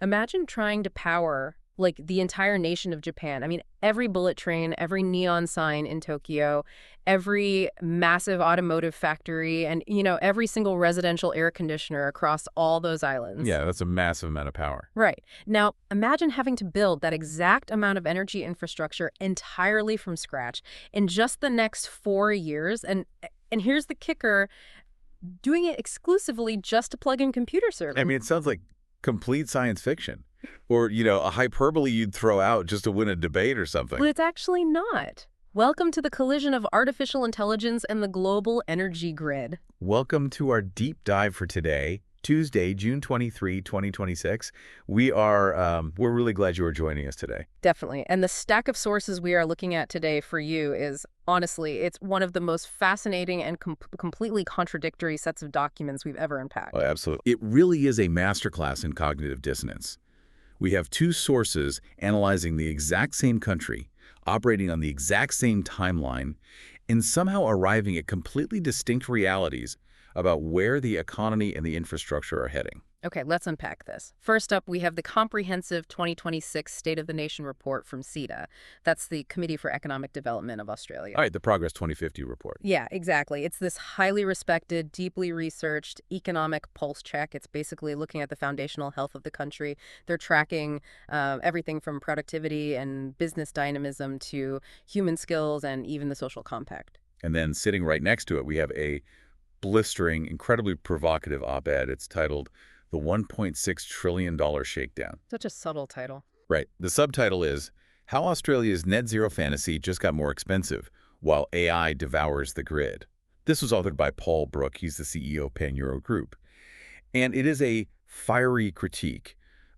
Imagine trying to power like the entire nation of Japan. I mean, every bullet train, every neon sign in Tokyo, every massive automotive factory, and, every single residential air conditioner across all those islands. Yeah, that's a massive amount of power. Right. Now, imagine having to build that exact amount of energy infrastructure entirely from scratch in just the next 4 years. And here's the kicker, doing it exclusively just to plug in computer servers. I mean, it sounds like complete science fiction. Or, a hyperbole you'd throw out just to win a debate or something. But it's actually not. Welcome to the collision of artificial intelligence and the global energy grid. Welcome to our deep dive for today, Tuesday, June 23, 2026. We're really glad you are joining us today. Definitely. And the stack of sources we are looking at today for you is, honestly, it's one of the most fascinating and completely contradictory sets of documents we've ever unpacked. Oh, absolutely. It really is a masterclass in cognitive dissonance. We have two sources analyzing the exact same country, operating on the exact same timeline, and somehow arriving at completely distinct realities about where the economy and the infrastructure are heading. Okay, let's unpack this. First up, we have the comprehensive 2026 State of the Nation report from CEDA. That's the Committee for Economic Development of Australia. All right, the Progress 2050 report. Yeah, exactly. It's this highly respected, deeply researched economic pulse check. It's basically looking at the foundational health of the country. They're tracking everything from productivity and business dynamism to human skills and even the social compact. And then sitting right next to it, we have a blistering, incredibly provocative op-ed. It's titled The $1.6 Trillion Shakedown. Such a subtle title. Right. The subtitle is How Australia's Net Zero Fantasy Just Got More Expensive While AI Devours the Grid. This was authored by Paul Brook. He's the CEO of PanEuro Group. And it is a fiery critique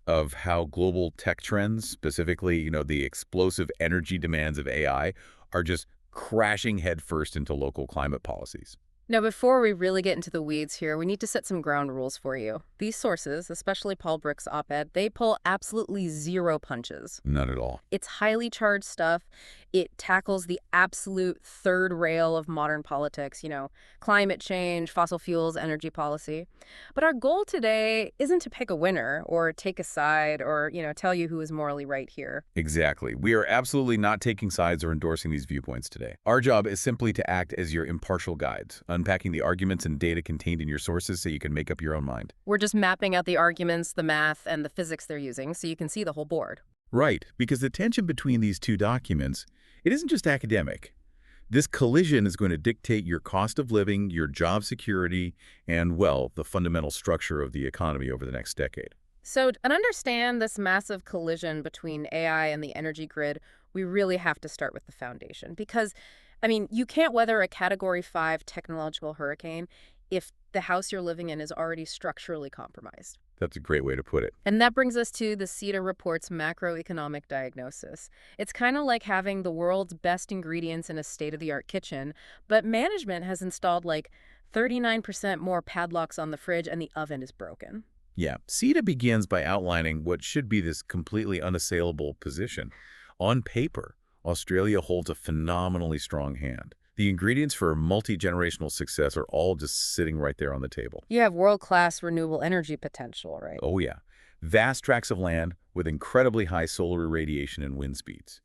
of how global tech trends, specifically, the explosive energy demands of AI, are just crashing headfirst into local climate policies. Now, before we really get into the weeds here, we need to set some ground rules for you. These sources, especially Paul Brook's op-ed, they pull absolutely zero punches. None at all. It's highly charged stuff. It tackles the absolute third rail of modern politics, climate change, fossil fuels, energy policy. But our goal today isn't to pick a winner or take a side or, tell you who is morally right here. Exactly. We are absolutely not taking sides or endorsing these viewpoints today. Our job is simply to act as your impartial guides, unpacking the arguments and data contained in your sources so you can make up your own mind. We're just mapping out the arguments, the math, and the physics they're using so you can see the whole board. Right, because the tension between these two documents, it isn't just academic. This collision is going to dictate your cost of living, your job security, and, well, the fundamental structure of the economy over the next decade. So to understand this massive collision between AI and the energy grid, we really have to start with the foundation. Because, you can't weather a Category 5 technological hurricane if the house you're living in is already structurally compromised. That's a great way to put it. And that brings us to the CEDA report's macroeconomic diagnosis. It's kind of like having the world's best ingredients in a state-of-the-art kitchen, but management has installed like 39% more padlocks on the fridge and the oven is broken. Yeah, CEDA begins by outlining what should be this completely unassailable position. On paper, Australia holds a phenomenally strong hand. The ingredients for multi-generational success are all just sitting right there on the table. You have world-class renewable energy potential, right? Oh, yeah. Vast tracts of land with incredibly high solar irradiation and wind speeds.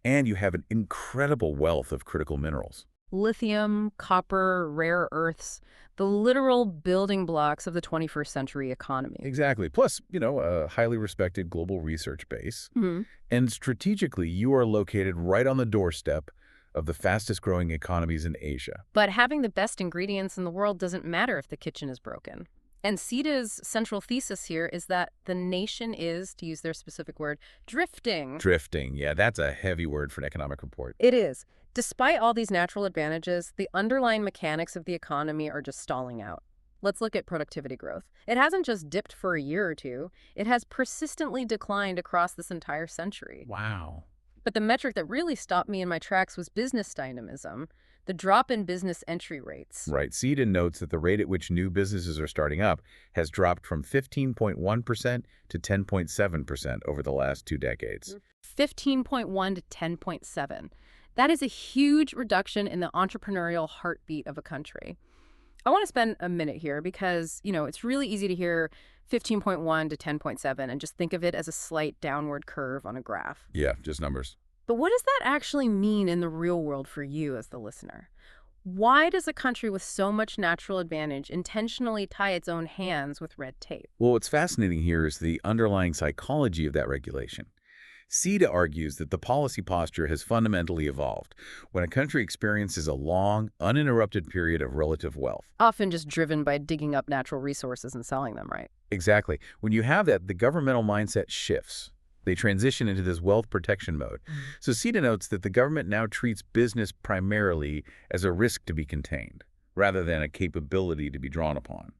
And you have an incredible wealth of critical minerals. Lithium, copper, rare earths, the literal building blocks of the 21st century economy. Exactly. Plus, a highly respected global research base. Mm-hmm. And strategically, you are located right on the doorstep of the fastest growing economies in Asia. But having the best ingredients in the world doesn't matter if the kitchen is broken. And CEDA's central thesis here is that the nation is, to use their specific word, drifting. Drifting. Yeah, that's a heavy word for an economic report. It is. Despite all these natural advantages, the underlying mechanics of the economy are just stalling out. Let's look at productivity growth. It hasn't just dipped for a year or two. It has persistently declined across this entire century. Wow. But the metric that really stopped me in my tracks was business dynamism, the drop in business entry rates. Right. CEDA notes that the rate at which new businesses are starting up has dropped from 15.1% to 10.7% over the last 2 decades. 15.1 to 10.7. That is a huge reduction in the entrepreneurial heartbeat of a country. I want to spend a minute here because, it's really easy to hear 15.1 to 10.7, and just think of it as a slight downward curve on a graph. Yeah, just numbers. But what does that actually mean in the real world for you as the listener? Why does a country with so much natural advantage intentionally tie its own hands with red tape? Well, what's fascinating here is the underlying psychology of that regulation. CEDA argues that the policy posture has fundamentally evolved when a country experiences a long, uninterrupted period of relative wealth. Often just driven by digging up natural resources and selling them, right? Exactly. When you have that, the governmental mindset shifts. They transition into this wealth protection mode. So CEDA notes that the government now treats business primarily as a risk to be contained, rather than a capability to be drawn upon.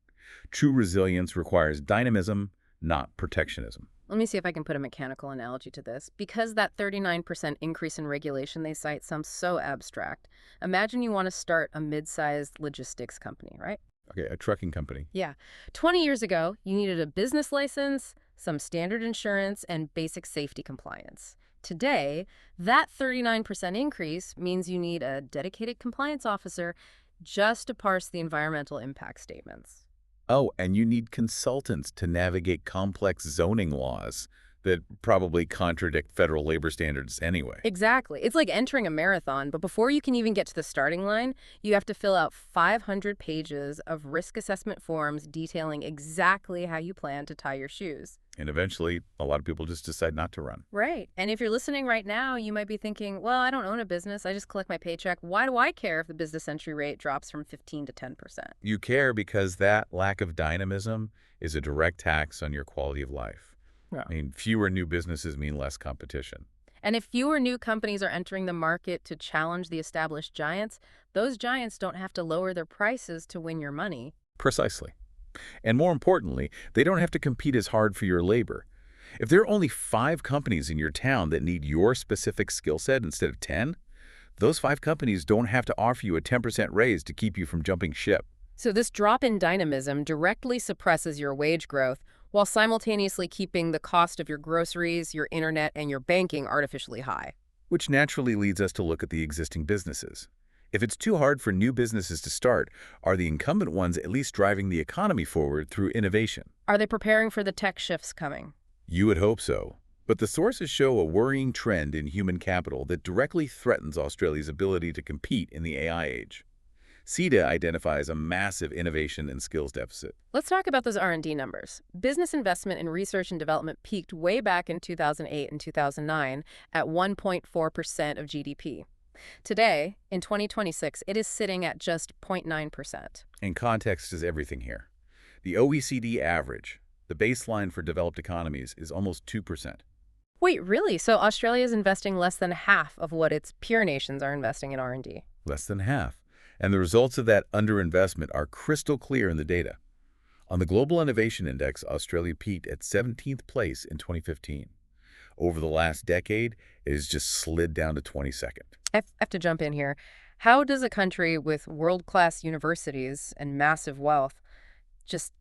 True resilience requires dynamism, not protectionism. Let me see if I can put a mechanical analogy to this. Because that 39% increase in regulation they cite sounds so abstract, imagine you want to start a mid-sized logistics company, right? Okay, a trucking company. Yeah. 20 years ago, you needed a business license, some standard insurance, and basic safety compliance. Today, that 39% increase means you need a dedicated compliance officer just to parse the environmental impact statements. Oh, and you need consultants to navigate complex zoning laws that probably contradict federal labor standards anyway. Exactly. It's like entering a marathon, but before you can even get to the starting line, you have to fill out 500 pages of risk assessment forms detailing exactly how you plan to tie your shoes. And eventually, a lot of people just decide not to run. Right. And if you're listening right now, you might be thinking, well, I don't own a business. I just collect my paycheck. Why do I care if the business entry rate drops from 15 to 10%? You care because that lack of dynamism is a direct tax on your quality of life. Yeah. I mean, fewer new businesses mean less competition. And if fewer new companies are entering the market to challenge the established giants, those giants don't have to lower their prices to win your money. Precisely. And more importantly, they don't have to compete as hard for your labor. If there are only 5 companies in your town that need your specific skill set instead of 10, those 5 companies don't have to offer you a 10% raise to keep you from jumping ship. So this drop in dynamism directly suppresses your wage growth while simultaneously keeping the cost of your groceries, your internet, and your banking artificially high. Which naturally leads us to look at the existing businesses. If it's too hard for new businesses to start, are the incumbent ones at least driving the economy forward through innovation? Are they preparing for the tech shifts coming? You would hope so. But the sources show a worrying trend in human capital that directly threatens Australia's ability to compete in the AI age. CEDA identifies a massive innovation and skills deficit. Let's talk about those R&D numbers. Business investment in research and development peaked way back in 2008 and 2009 at 1.4% of GDP. Today, in 2026, it is sitting at just 0.9%. And context is everything here. The OECD average, the baseline for developed economies, is almost 2%. Wait, really? So Australia is investing less than half of what its peer nations are investing in R&D? Less than half. And the results of that underinvestment are crystal clear in the data. On the Global Innovation Index, Australia peaked at 17th place in 2015. Over the last decade, it has just slid down to 22nd. I have to jump in here. How does a country with world-class universities and massive wealth just,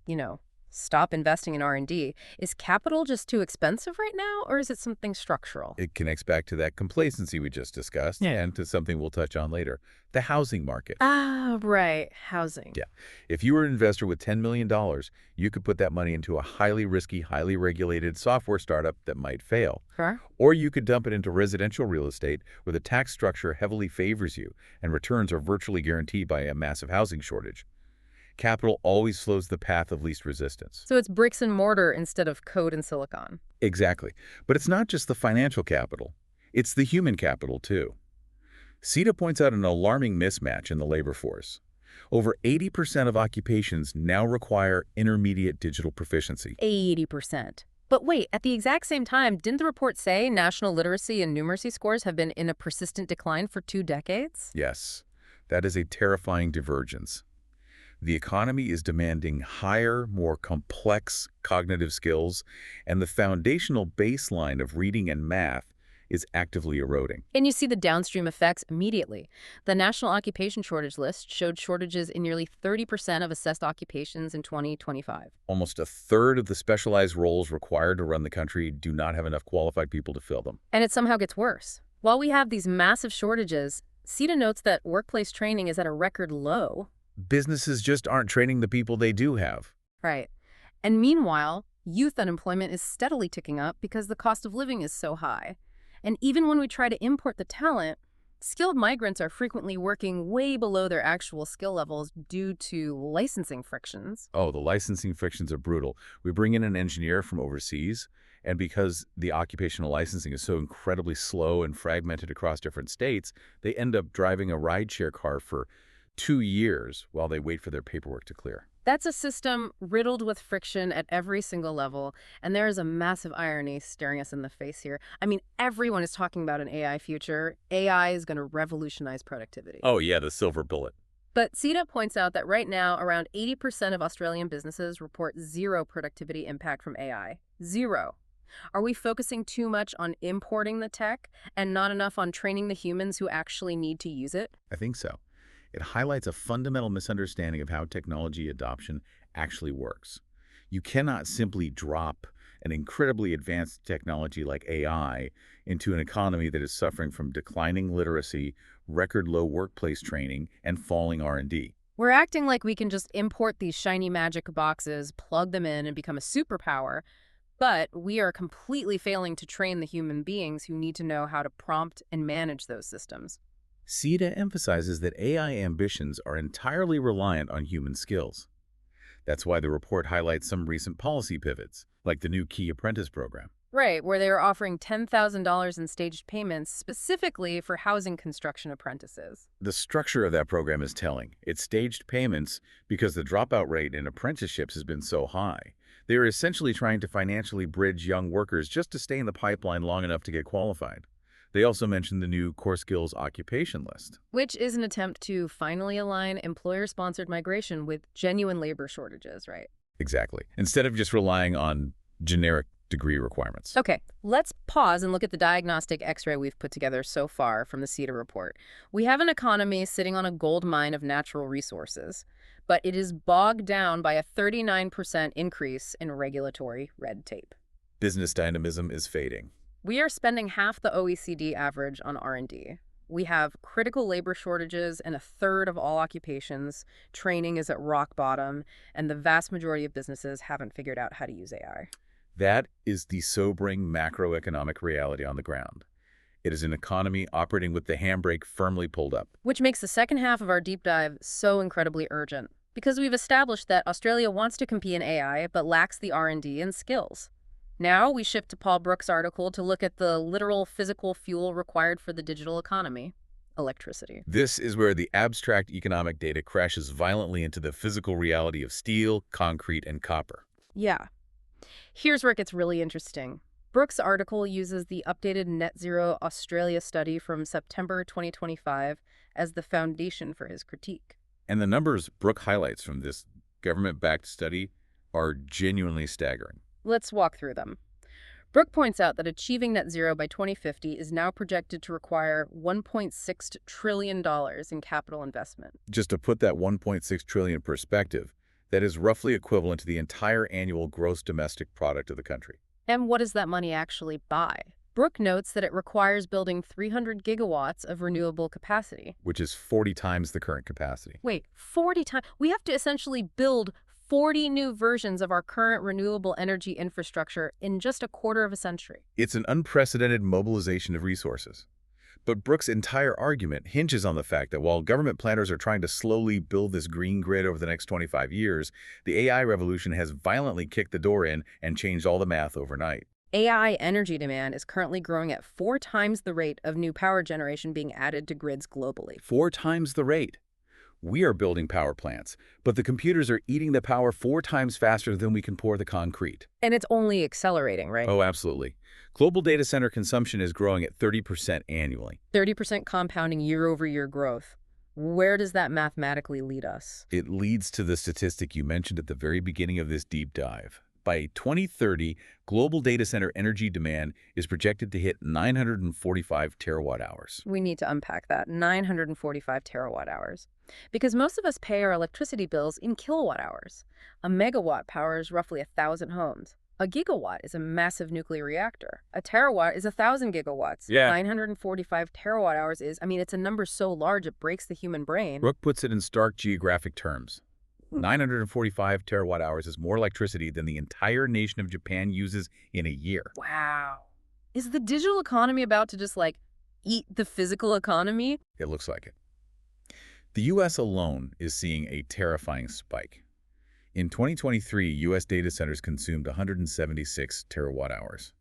stop investing in R&D? Is capital just too expensive right now, or is it something structural? It connects back to that complacency we just discussed and to something we'll touch on later, the housing market. Ah, right. Housing. Yeah. If you were an investor with $10 million, you could put that money into a highly risky, highly regulated software startup that might fail. Sure. Or you could dump it into residential real estate where the tax structure heavily favors you and returns are virtually guaranteed by a massive housing shortage. Capital always slows the path of least resistance. So it's bricks and mortar instead of code and silicon. Exactly. But it's not just the financial capital. It's the human capital, too. CEDA points out an alarming mismatch in the labor force. Over 80% of occupations now require intermediate digital proficiency. 80%. But wait, at the exact same time, didn't the report say national literacy and numeracy scores have been in a persistent decline for 2 decades? Yes, that is a terrifying divergence. The economy is demanding higher, more complex cognitive skills, and the foundational baseline of reading and math is actively eroding. And you see the downstream effects immediately. The National Occupation Shortage List showed shortages in nearly 30% of assessed occupations in 2025. Almost a third of the specialized roles required to run the country do not have enough qualified people to fill them. And it somehow gets worse. While we have these massive shortages, CEDA notes that workplace training is at a record low. Businesses just aren't training the people they do have. Right. And meanwhile, youth unemployment is steadily ticking up because the cost of living is so high. And even when we try to import the talent, skilled migrants are frequently working way below their actual skill levels due to licensing frictions. Oh, the licensing frictions are brutal. We bring in an engineer from overseas, and because the occupational licensing is so incredibly slow and fragmented across different states, they end up driving a rideshare car for 2 years while they wait for their paperwork to clear. That's a system riddled with friction at every single level, and there is a massive irony staring us in the face here. I mean, everyone is talking about an AI future. AI is going to revolutionize productivity. Oh yeah, the silver bullet. But CEDA points out that right now, around 80% of Australian businesses report zero productivity impact from AI. Zero. Are we focusing too much on importing the tech and not enough on training the humans who actually need to use it? I think so. It highlights a fundamental misunderstanding of how technology adoption actually works. You cannot simply drop an incredibly advanced technology like AI into an economy that is suffering from declining literacy, record low workplace training, and falling R&D. We're acting like we can just import these shiny magic boxes, plug them in, and become a superpower, but we are completely failing to train the human beings who need to know how to prompt and manage those systems. CEDA emphasizes that AI ambitions are entirely reliant on human skills. That's why the report highlights some recent policy pivots, like the new Key Apprentice program. Right, where they are offering $10,000 in staged payments specifically for housing construction apprentices. The structure of that program is telling. It's staged payments because the dropout rate in apprenticeships has been so high. They are essentially trying to financially bridge young workers just to stay in the pipeline long enough to get qualified. They also mentioned the new core skills occupation list. Which is an attempt to finally align employer-sponsored migration with genuine labor shortages, right? Exactly. Instead of just relying on generic degree requirements. Okay, let's pause and look at the diagnostic x-ray we've put together so far from the CEDA report. We have an economy sitting on a gold mine of natural resources, but it is bogged down by a 39% increase in regulatory red tape. Business dynamism is fading. We are spending half the OECD average on R&D. We have critical labor shortages in a third of all occupations, training is at rock bottom, and the vast majority of businesses haven't figured out how to use AI. That is the sobering macroeconomic reality on the ground. It is an economy operating with the handbrake firmly pulled up. Which makes the second half of our deep dive so incredibly urgent, because we've established that Australia wants to compete in AI but lacks the R&D and skills. Now we shift to Paul Brook's article to look at the literal physical fuel required for the digital economy, electricity. This is where the abstract economic data crashes violently into the physical reality of steel, concrete, and copper. Yeah. Here's where it gets really interesting. Brook's article uses the updated Net Zero Australia study from September 2025 as the foundation for his critique. And the numbers Brook highlights from this government-backed study are genuinely staggering. Let's walk through them. Brook points out that achieving net zero by 2050 is now projected to require $1.6 trillion in capital investment. Just to put that $1.6 trillion in perspective, that is roughly equivalent to the entire annual gross domestic product of the country. And what does that money actually buy? Brook notes that it requires building 300 gigawatts of renewable capacity. Which is 40 times the current capacity. Wait, 40 times? We have to essentially build 40 new versions of our current renewable energy infrastructure in just a quarter of a century. It's an unprecedented mobilization of resources. But Brook's entire argument hinges on the fact that while government planners are trying to slowly build this green grid over the next 25 years, the AI revolution has violently kicked the door in and changed all the math overnight. AI energy demand is currently growing at 4 times the rate of new power generation being added to grids globally. 4 times the rate. We are building power plants, but the computers are eating the power 4 times faster than we can pour the concrete. And it's only accelerating, right? Oh, absolutely. Global data center consumption is growing at 30% annually. 30% compounding year-over-year growth. Where does that mathematically lead us? It leads to the statistic you mentioned at the very beginning of this deep dive. By 2030, global data center energy demand is projected to hit 945 terawatt-hours. We need to unpack that, 945 terawatt-hours. Because most of us pay our electricity bills in kilowatt-hours. A megawatt powers roughly 1,000 homes. A gigawatt is a massive nuclear reactor. A terawatt is 1,000 gigawatts. Yeah. 945 terawatt-hours is, it's a number so large it breaks the human brain. Brook puts it in stark geographic terms. Hmm. 945 terawatt-hours is more electricity than the entire nation of Japan uses in a year. Wow. Is the digital economy about to just like eat the physical economy? It looks like it. The U.S. alone is seeing a terrifying spike. In 2023, U.S. data centers consumed 176 terawatt-hours.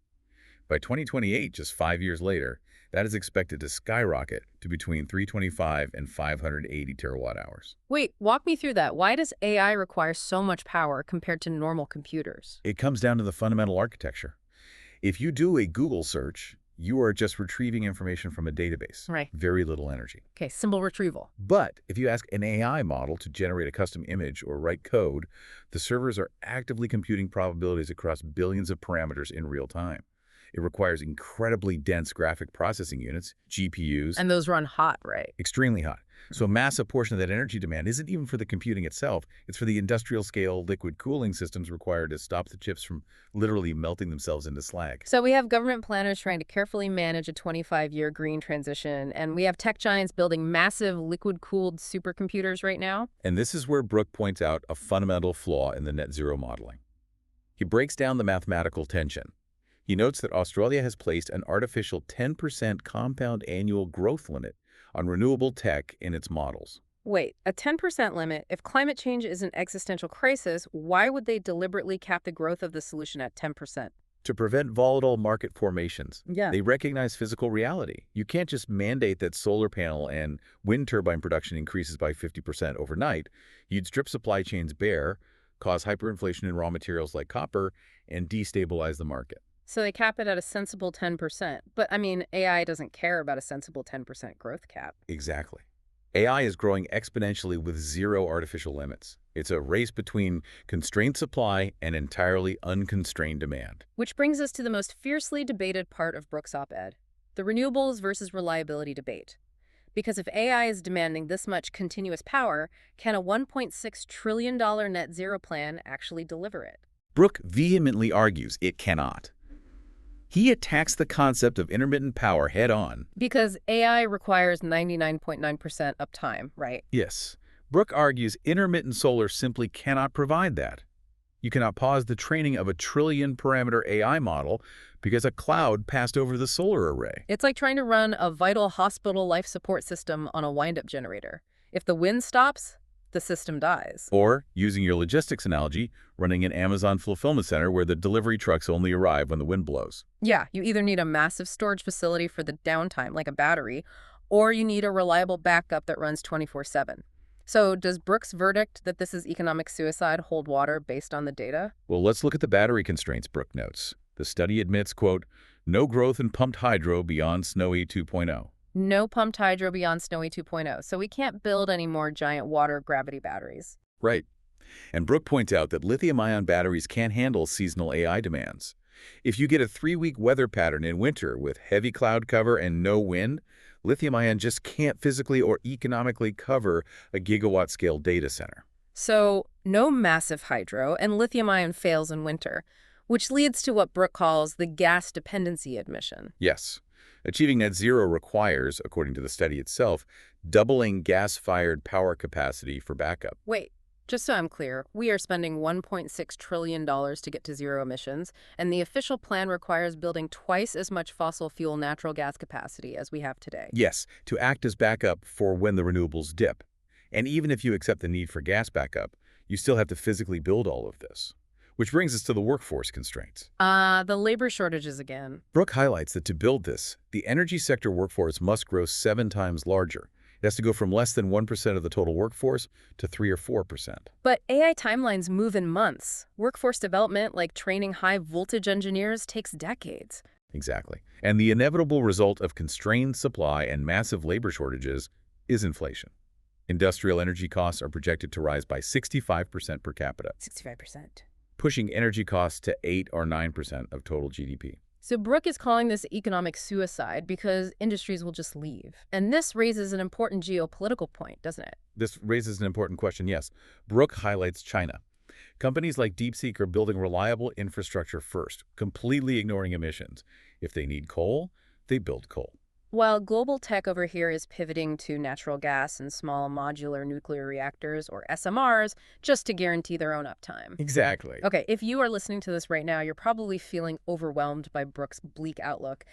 By 2028, just 5 years later, that is expected to skyrocket to between 325 and 580 terawatt-hours. Wait, walk me through that. Why does AI require so much power compared to normal computers? It comes down to the fundamental architecture. If you do a Google search, you are just retrieving information from a database. Right. Very little energy. Okay, symbol retrieval. But if you ask an AI model to generate a custom image or write code, the servers are actively computing probabilities across billions of parameters in real time. It requires incredibly dense graphic processing units, GPUs, And those run hot, right? extremely hot. So a massive portion of that energy demand isn't even for the computing itself, it's for the industrial-scale liquid cooling systems required to stop the chips from literally melting themselves into slag. So we have government planners trying to carefully manage a 25-year green transition, and we have tech giants building massive liquid-cooled supercomputers right now. And this is where Brook points out a fundamental flaw in the net zero modeling. He breaks down the mathematical tension. He notes that Australia has placed an artificial 10% compound annual growth limit on renewable tech in its models. Wait, a 10% limit? If climate change is an existential crisis, why would they deliberately cap the growth of the solution at 10%? To prevent volatile market formations, Yeah. they recognize physical reality. You can't just mandate that solar panel and wind turbine production increases by 50% overnight. You'd strip supply chains bare, cause hyperinflation in raw materials like copper, and destabilize the market. So they cap it at a sensible 10%. But I mean, AI doesn't care about a sensible 10% growth cap. Exactly. AI is growing exponentially with zero artificial limits. It's a race between constrained supply and entirely unconstrained demand. Which brings us to the most fiercely debated part of Brook's op-ed, the renewables versus reliability debate. Because if AI is demanding this much continuous power, can a $1.6 trillion net zero plan actually deliver it? Brook vehemently argues it cannot. He attacks the concept of intermittent power head-on. Because AI requires 99.9% uptime, right? Yes, Brook argues intermittent solar simply cannot provide that. You cannot pause the training of a trillion-parameter AI model because a cloud passed over the solar array. It's like trying to run a vital hospital life support system on a wind-up generator. If the wind stops, the system dies. Or, using your logistics analogy, running an Amazon fulfillment center where the delivery trucks only arrive when the wind blows. Yeah, you either need a massive storage facility for the downtime, like a battery, or you need a reliable backup that runs 24/7. So does Brook's verdict that this is economic suicide hold water based on the data? Well, let's look at the battery constraints, Brook notes. The study admits, quote, no growth in pumped hydro beyond Snowy 2.0. No pumped hydro beyond Snowy 2.0, so we can't build any more giant water gravity batteries. Right. And Brook points out that lithium-ion batteries can't handle seasonal AI demands. If you get a 3-week weather pattern in winter with heavy cloud cover and no wind, lithium-ion just can't physically or economically cover a gigawatt-scale data center. So no massive hydro, and lithium-ion fails in winter, which leads to what Brook calls the gas dependency admission. Yes. Achieving net zero requires, according to the study itself, doubling gas-fired power capacity for backup. Wait, just so I'm clear, we are spending $1.6 trillion to get to zero emissions, and the official plan requires building twice as much fossil fuel natural gas capacity as we have today. Yes, to act as backup for when the renewables dip. And even if you accept the need for gas backup, you still have to physically build all of this. Which brings us to the workforce constraints. The labor shortages again. Brook highlights that to build this, the energy sector workforce must grow 7 times larger. It has to go from less than 1% of the total workforce to 3 or 4%. But AI timelines move in months. Workforce development, like training high-voltage engineers, takes decades. Exactly. And the inevitable result of constrained supply and massive labor shortages is inflation. Industrial energy costs are projected to rise by 65% per capita. 65%. Pushing energy costs to 8 or 9% of total GDP. So Brook is calling this economic suicide because industries will just leave. And this raises an important geopolitical point, doesn't it? This raises an important question, yes. Brook highlights China. Companies like DeepSeek are building reliable infrastructure first, completely ignoring emissions. If they need coal, they build coal. While global tech over here is pivoting to natural gas and small modular nuclear reactors, or SMRs, just to guarantee their own uptime. Exactly. Okay, if you are listening to this right now, you're probably feeling overwhelmed by Brook's bleak outlook.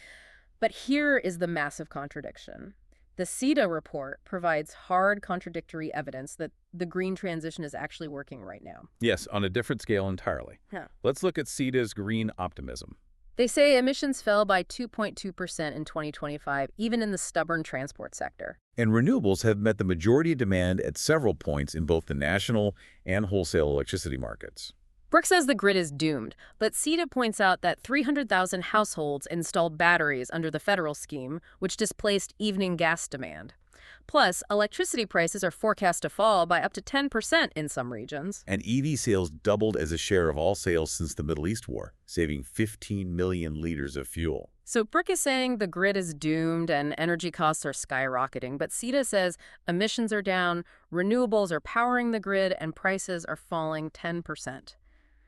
But here is the massive contradiction. The CEDA report provides hard contradictory evidence that the green transition is actually working right now. Yes, on a different scale entirely. Yeah. Let's look at CEDA's green optimism. They say emissions fell by 2.2% in 2025, even in the stubborn transport sector. And renewables have met the majority of demand at several points in both the national and wholesale electricity markets. Brook says the grid is doomed, but CEDA points out that 300,000 households installed batteries under the federal scheme, which displaced evening gas demand. Plus, electricity prices are forecast to fall by up to 10% in some regions. And EV sales doubled as a share of all sales since the Middle East war, saving 15 million liters of fuel. So Brook is saying the grid is doomed and energy costs are skyrocketing, but CEDA says emissions are down, renewables are powering the grid, and prices are falling 10%.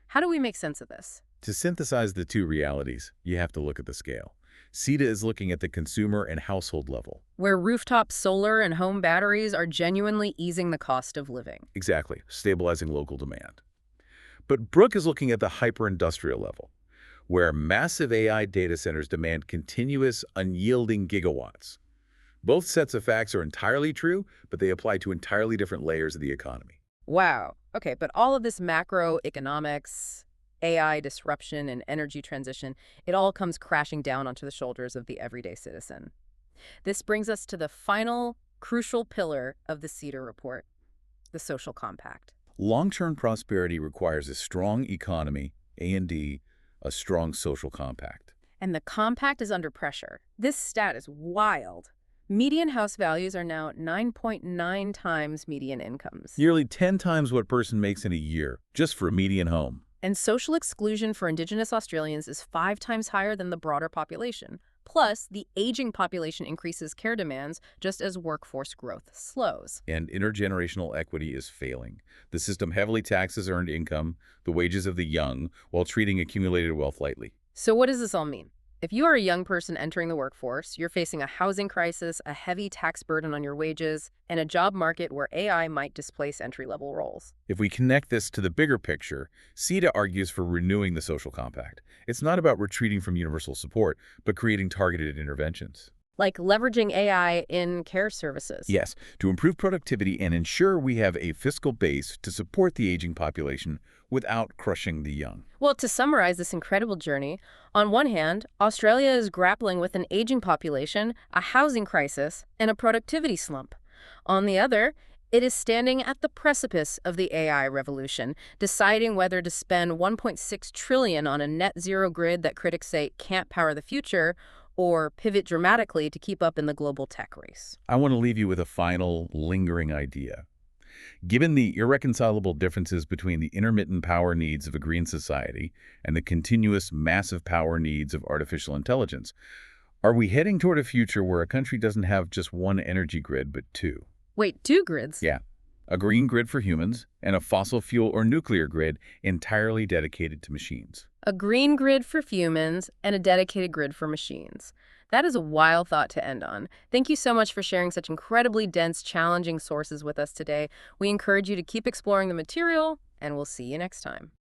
How do we make sense of this? To synthesize the two realities, you have to look at the scale. CEDA is looking at the consumer and household level. Where rooftop solar and home batteries are genuinely easing the cost of living. Exactly, stabilizing local demand. But Brook is looking at the hyper-industrial level, where massive AI data centers demand continuous, unyielding gigawatts. Both sets of facts are entirely true, but they apply to entirely different layers of the economy. Wow. Okay, but all of this macroeconomics, AI disruption, and energy transition, it all comes crashing down onto the shoulders of the everyday citizen. This brings us to the final crucial pillar of the CEDA report, the social compact. Long-term prosperity requires a strong economy, A&D, a strong social compact. And the compact is under pressure. This stat is wild. Median house values are now 9.9 times median incomes. Nearly 10 times what a person makes in a year, just for a median home. And social exclusion for Indigenous Australians is 5 times higher than the broader population. Plus, the aging population increases care demands just as workforce growth slows. And intergenerational equity is failing. The system heavily taxes earned income, the wages of the young, while treating accumulated wealth lightly. So what does this all mean? If you are a young person entering the workforce, you're facing a housing crisis, a heavy tax burden on your wages, and a job market where AI might displace entry-level roles. If we connect this to the bigger picture, CEDA argues for renewing the social compact. It's not about retreating from universal support, but creating targeted interventions. Like leveraging AI in care services. Yes, to improve productivity and ensure we have a fiscal base to support the aging population without crushing the young. Well, to summarize this incredible journey, on one hand, Australia is grappling with an aging population, a housing crisis, and a productivity slump. On the other, it is standing at the precipice of the AI revolution, deciding whether to spend $1.6 trillion on a net zero grid that critics say can't power the future, or pivot dramatically to keep up in the global tech race. I want to leave you with a final, lingering idea. Given the irreconcilable differences between the intermittent power needs of a green society and the continuous, massive power needs of artificial intelligence, are we heading toward a future where a country doesn't have just one energy grid, but two? Wait, 2 grids? Yeah. A green grid for humans and a fossil fuel or nuclear grid entirely dedicated to machines. A green grid for humans and a dedicated grid for machines. That is a wild thought to end on. Thank you so much for sharing such incredibly dense, challenging sources with us today. We encourage you to keep exploring the material, and we'll see you next time.